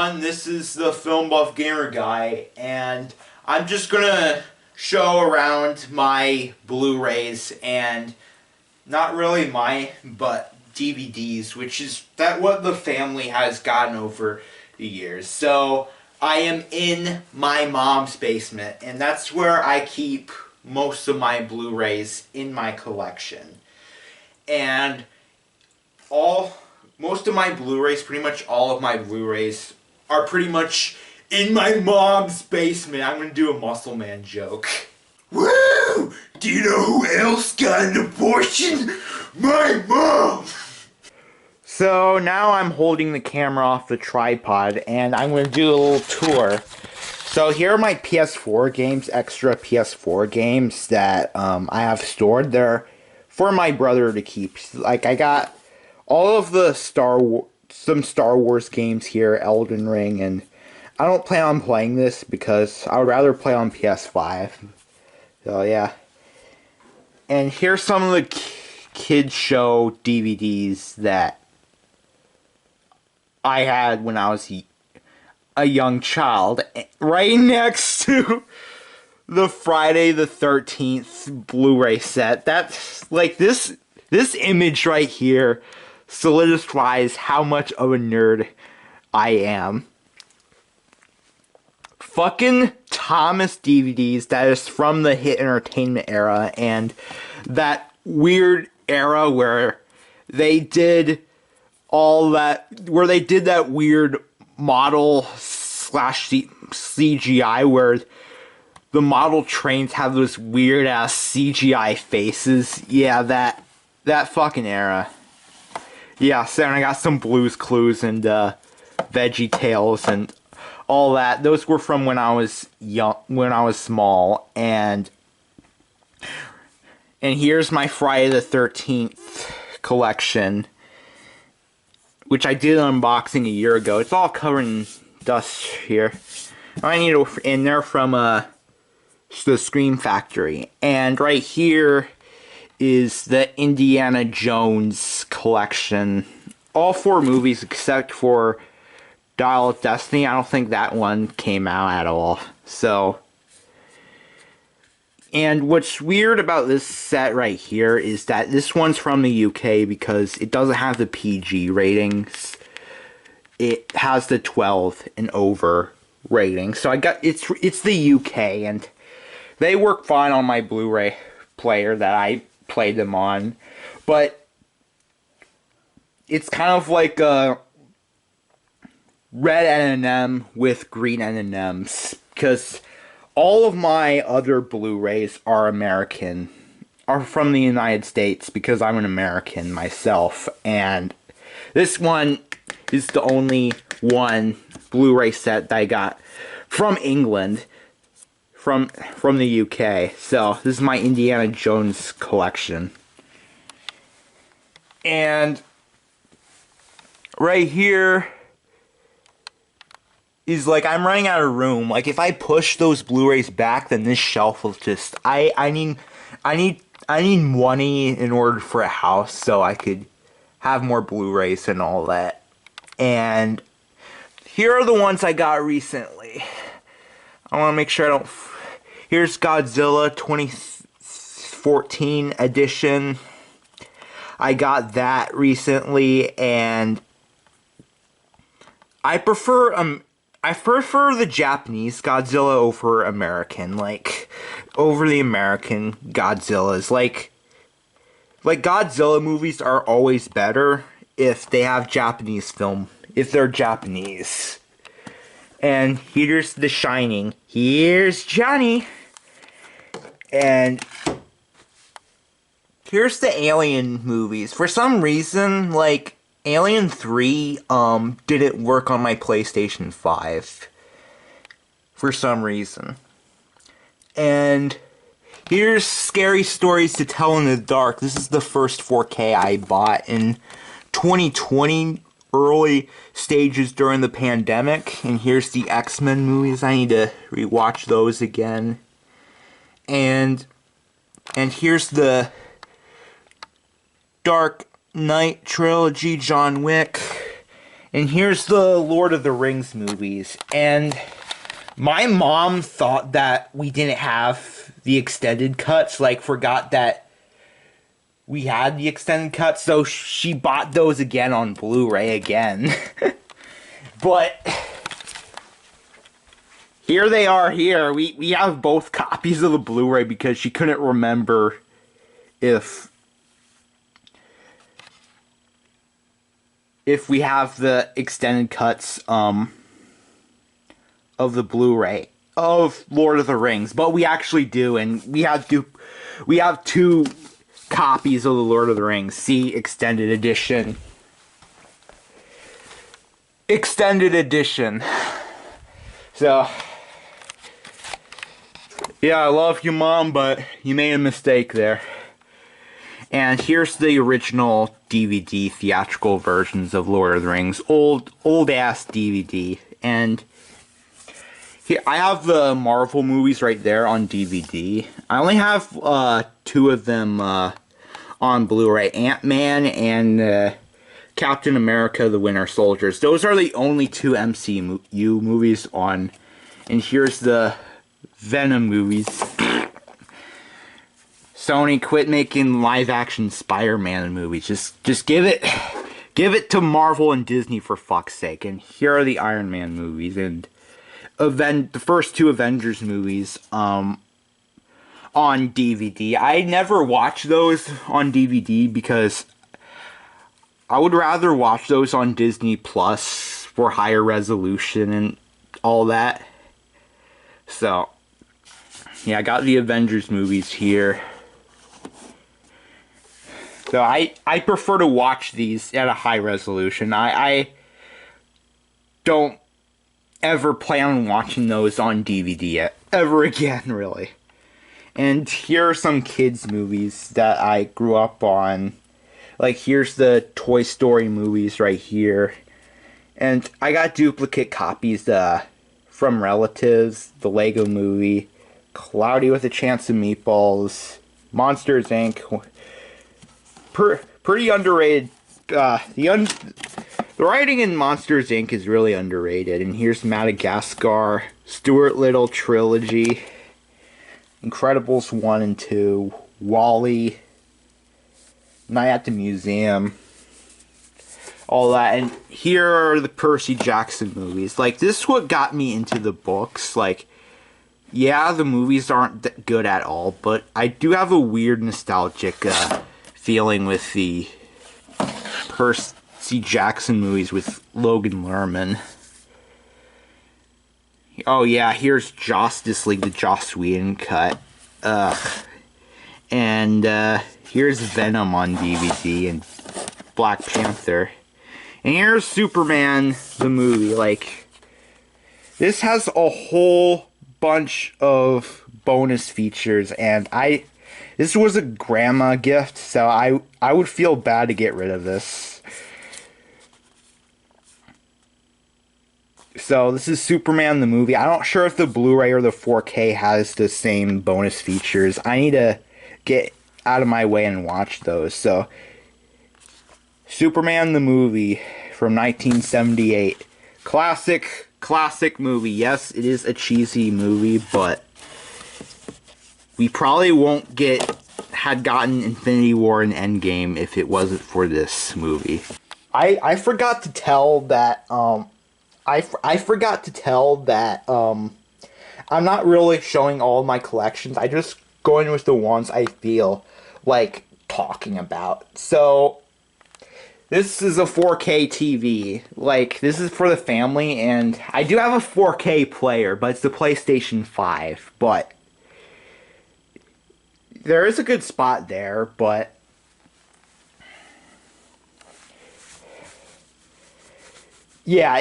everyone, this is the Film Buff Gamer Guy, and I'm just gonna show around my Blu-rays, and not really mine, but DVDs, which is what the family has gotten over the years. So, I am in my mom's basement, and that's where I keep most of my Blu-rays in my collection. And most of my Blu-rays, pretty much all of my Blu-rays, are pretty much in my mom's basement. I'm gonna do a Muscle Man joke. Woo! Do you know who else got an abortion? My mom! So now I'm holding the camera off the tripod, and I'm gonna do a little tour. So here are my PS4 games, extra PS4 games that I have stored there for my brother to keep. Like, I got all of the some Star Wars games here, Elden Ring, and I don't plan on playing this because I would rather play on PS5. So yeah. And here's some of the kids show DVDs that I had when I was a young child, right next to the Friday the 13th Blu-ray set. That's like this image right here solidifies how much of a nerd I am. Fucking Thomas DVDs, that is from the Hit Entertainment era, and that weird era where they did that weird model slash CGI where the model trains have those weird ass CGI faces. Yeah, that fucking era. Yeah, so I got some Blue's Clues and Veggie Tales and all that. Those were from when I was young, when I was small, and here's my Friday the 13th collection, which I did an unboxing a year ago. It's all covered in dust here. I need to, and they're from the Scream Factory. And right here is the Indiana Jones collection. All 4 movies except for Dial of Destiny. I don't think that one came out at all. So, and what's weird about this set right here is that this one's from the UK because it doesn't have the PG ratings. It has the 12 and over rating. So it's the UK, and they work fine on my Blu-ray player that I played them on. But it's kind of like a red M&M with green M&Ms, because all of my other Blu-rays are from the United States, because I'm an American myself, and this one is the only one Blu-ray set that I got from England, from the UK. So this is my Indiana Jones collection. And right here is, like, I'm running out of room. Like, if I push those Blu-rays back, then this shelf will just, I need money in order for a house, so I could have more Blu-rays and all that. And here are the ones I got recently. I want to make sure I don't. Here's Godzilla 2014 edition. I got that recently, and I prefer the Japanese Godzilla over American, over the American Godzillas. Like Godzilla movies are always better if they have Japanese film, if they're Japanese. And here's The Shining. Here's Johnny. And here's the Alien movies. For some reason, like, Alien 3 didn't work on my PlayStation 5. For some reason. And here's Scary Stories to Tell in the Dark. This is the first 4K I bought in 2020, early stages during the pandemic. And here's the X-Men movies. I need to rewatch those again. And here's the Dark Knight trilogy, John Wick. And here's the Lord of the Rings movies. And my mom thought that we didn't have the extended cuts, like forgot that we had the extended cuts, so she bought those again on Blu-ray again. But here they are here. We have both copies of the Blu-ray because she couldn't remember if we have the extended cuts of the Blu-ray of Lord of the Rings, but we actually do, and we have two copies of the Lord of the Rings. See extended edition. Extended edition. So yeah, I love you, Mom, but you made a mistake there. And here's the original DVD theatrical versions of Lord of the Rings. Old ass DVD. And here, I have the Marvel movies right there on DVD. I only have two of them on Blu-ray. Ant-Man and Captain America the Winter Soldiers. Those are the only two MCU movies on. And here's the Venom movies. Sony, quit making live-action Spider-Man movies. Just give it to Marvel and Disney for fuck's sake. And here are the Iron Man movies and the first two Avengers movies on DVD. I never watched those on DVD because I would rather watch those on Disney Plus for higher resolution and all that. So yeah, I got the Avengers movies here. So I prefer to watch these at a high resolution. I don't ever plan on watching those on DVD ever again, really. And here are some kids' movies that I grew up on. Like, here's the Toy Story movies right here. And I got duplicate copies from relatives, the Lego Movie, Cloudy with a Chance of Meatballs, Monsters, Inc., pretty underrated. The writing in Monsters, Inc. is really underrated. And here's Madagascar, Stuart Little Trilogy, Incredibles 1 and 2, WALL-E, Night at the Museum, all that. And here are the Percy Jackson movies. Like, this is what got me into the books. Like, yeah, the movies aren't that good at all, but I do have a weird nostalgic feeling with the Percy Jackson movies with Logan Lerman. Oh yeah, here's Justice League, the Joss Whedon cut. And here's Venom on DVD and Black Panther. And here's Superman, the movie. Like, this has a whole bunch of bonus features, and this was a grandma gift, so I would feel bad to get rid of this. So this is Superman the movie. I'm not sure if the Blu-ray or the 4K has the same bonus features. I need to get out of my way and watch those. So Superman the movie from 1978. Classic movie. Yes, it is a cheesy movie, but we probably had gotten Infinity War and Endgame if it wasn't for this movie. I forgot to tell that I forgot to tell that I'm not really showing all my collections. I just going with the ones I feel like talking about. So this is a 4K TV. Like, this is for the family, and I do have a 4K player, but it's the PlayStation 5. But there is a good spot there, but yeah,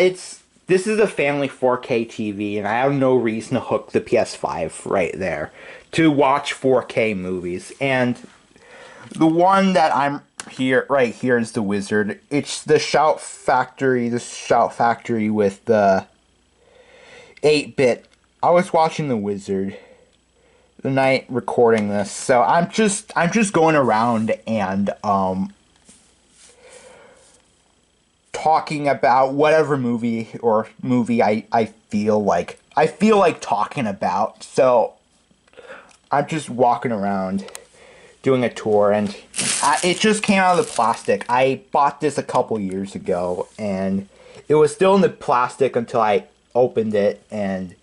this is a family 4K TV, and I have no reason to hook the PS5 right there to watch 4K movies. And the one that I'm right here is the Wizard. It's the Shout Factory, with the 8-bit. I was watching the Wizard the night recording this, so I'm just going around and talking about whatever movie I feel like talking about. So I'm just walking around doing a tour, and it just came out of the plastic. I bought this a couple years ago, and it was still in the plastic until I opened it and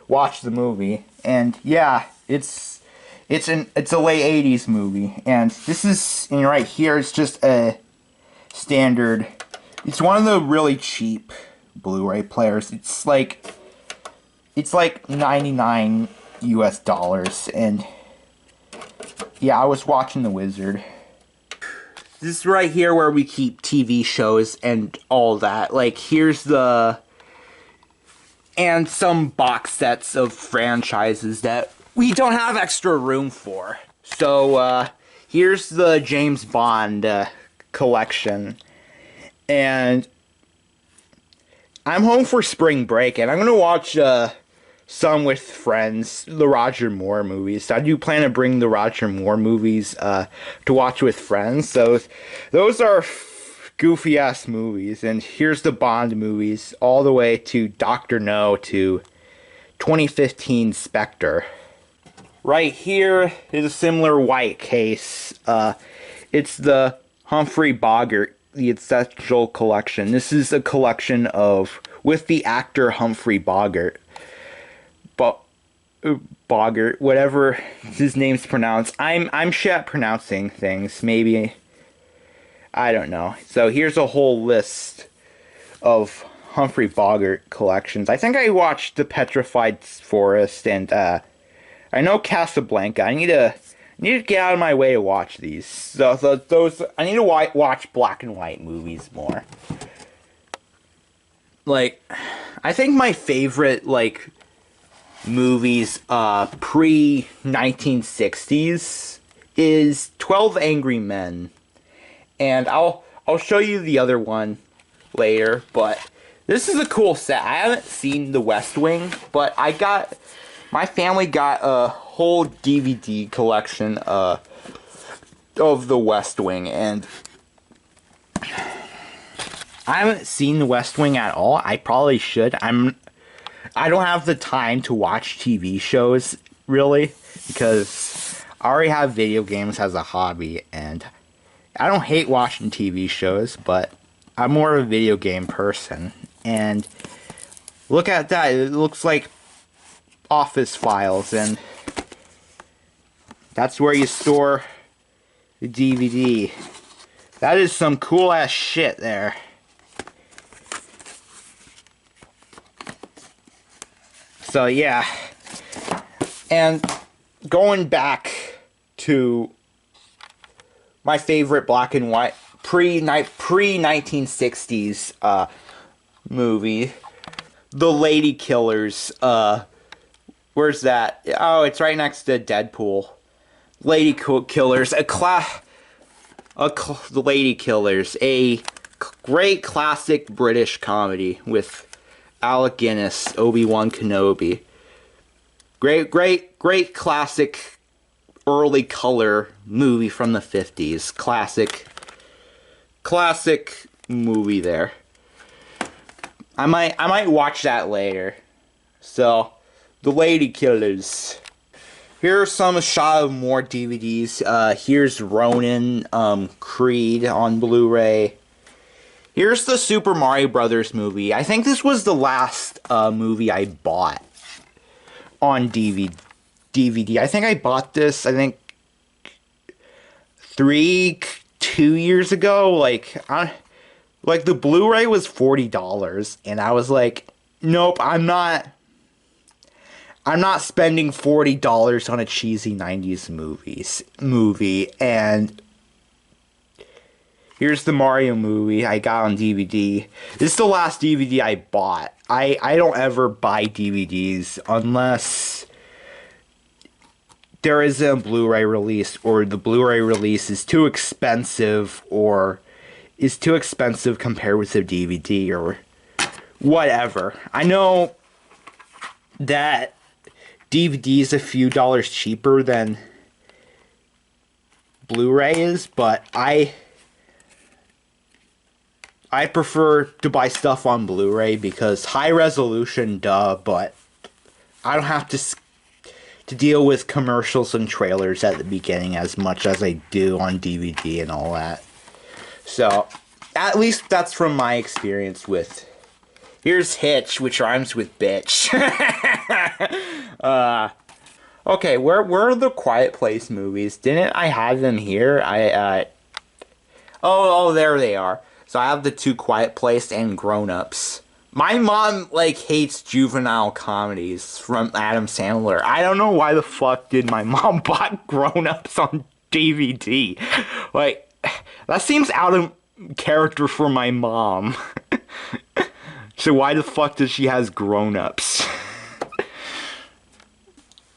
watched the movie. And yeah, it's a late 80s movie, and this is, and right here, it's just a standard. It's one of the really cheap Blu-ray players. It's like $99 US, and yeah, I was watching The Wizard. This is right here where we keep TV shows and all that. Like, here's and some box sets of franchises that we don't have extra room for. So, here's the James Bond collection. And I'm home for spring break, and I'm gonna watch some with friends, the Roger Moore movies. I do plan to bring the Roger Moore movies to watch with friends. So those are goofy ass movies. And here's the Bond movies, all the way to Dr. No to 2015 Spectre. Right here is a similar white case. It's the Humphrey Bogart, the Essential Collection. This is a collection with the actor Humphrey Bogart. Bogart, whatever his name's pronounced. I'm shit at pronouncing things. Maybe, I don't know. So here's a whole list of Humphrey Bogart collections. I think I watched The Petrified Forest, and I know Casablanca. I need to get out of my way to watch these. So those, I need to watch black and white movies more. Like, I think my favorite, like, movies pre-1960s is 12 Angry Men. And I'll show you the other one later, but this is a cool set. I haven't seen The West Wing, but my family got a whole DVD collection of The West Wing, and I haven't seen The West Wing at all. I probably should. I don't have the time to watch TV shows, really, because I already have video games as a hobby, and I don't hate watching TV shows, but I'm more of a video game person. And look at that, it looks like Office Files, and that's where you store the DVD. That is some cool ass shit there. So yeah, and going back to my favorite black and white pre-1960s movie, The Lady Killers. Where's that? Oh, it's right next to Deadpool. Lady Killers, The Lady Killers, a great classic British comedy with Alec Guinness, Obi-Wan Kenobi. Great classic early color movie from the 50s. Classic movie there. I might watch that later. So, The Lady Killers. Here's some shot of more DVDs. Here's Ronin, Creed on Blu-ray. Here's the Super Mario Brothers movie. I think this was the last movie I bought on DVD. I think I bought this, 2 years ago. Like the Blu-ray was $40, and I was like, nope, I'm not spending $40 on a cheesy 90s movie. And here's the Mario movie I got on DVD. This is the last DVD I bought. I don't ever buy DVDs unless there is a Blu-ray release, or the Blu-ray release is too expensive, or is too expensive compared with the DVD, or whatever. I know that DVD is a few dollars cheaper than Blu-ray is, but I I prefer to buy stuff on Blu-ray because high resolution, duh, but I don't have to deal with commercials and trailers at the beginning as much as I do on DVD and all that. So, at least that's from my experience with... Here's Hitch, which rhymes with bitch. Okay, where are the Quiet Place movies? Didn't I have them here? Oh, there they are. So I have the 2 Quiet Place and Grown Ups. My mom, like, hates juvenile comedies from Adam Sandler. I don't know why the fuck did my mom buy Grown Ups on DVD. Like, that seems out of character for my mom. So why the fuck does she has Grown Ups?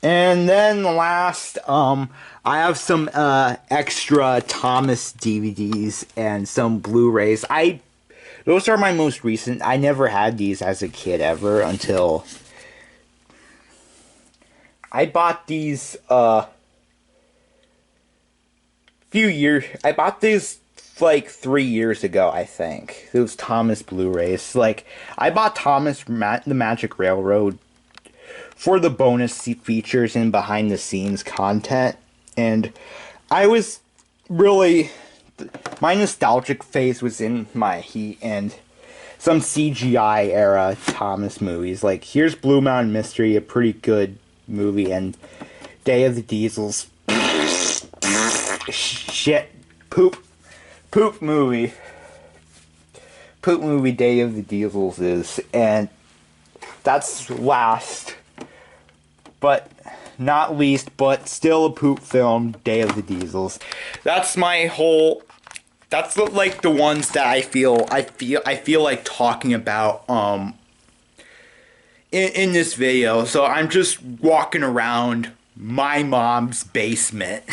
And then last, I have some extra Thomas DVDs and some Blu-rays. Those are my most recent. I never had these as a kid ever until I bought these I bought these like 3 years ago, I think. Those Thomas Blu-rays. Like, I bought Thomas the Magic Railroad for the bonus features and behind the scenes content, and I was really... My nostalgic phase was in my heat, and some CGI era Thomas movies. Like, here's Blue Mountain Mystery, a pretty good movie, and Day of the Diesels. Shit. Poop movie. Poop movie Day of the Diesels is, and that's last, but not least, but still a poop film, Day of the Diesels. That's my whole... That's like the ones that I feel like talking about in this video. So I'm just walking around my mom's basement.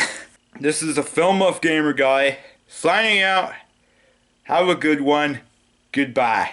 This is a Film Buff Gamer Guy signing out. Have a good one. Goodbye.